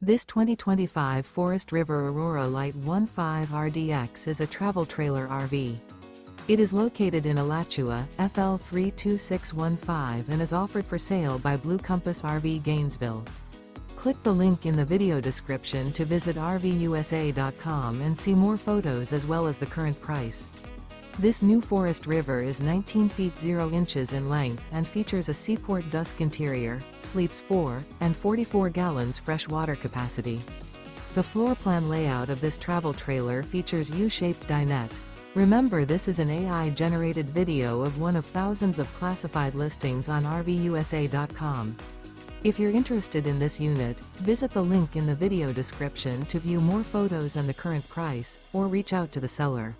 This 2025 Forest River Aurora Light 15 RDX is a travel trailer RV. It is located in Alachua, FL 32615 and is offered for sale by Blue Compass RV Gainesville. Click the link in the video description to visit RVUSA.com and see more photos as well as the current price. This new Forest River is 19 feet 0 inches in length and features a Seaport Dusk interior, sleeps 4, and 44 gallons fresh water capacity. The floor plan layout of this travel trailer features U-Shaped Dinette. Remember, this is an AI-generated video of one of thousands of classified listings on RVUSA.com. If you're interested in this unit, visit the link in the video description to view more photos and the current price, or reach out to the seller.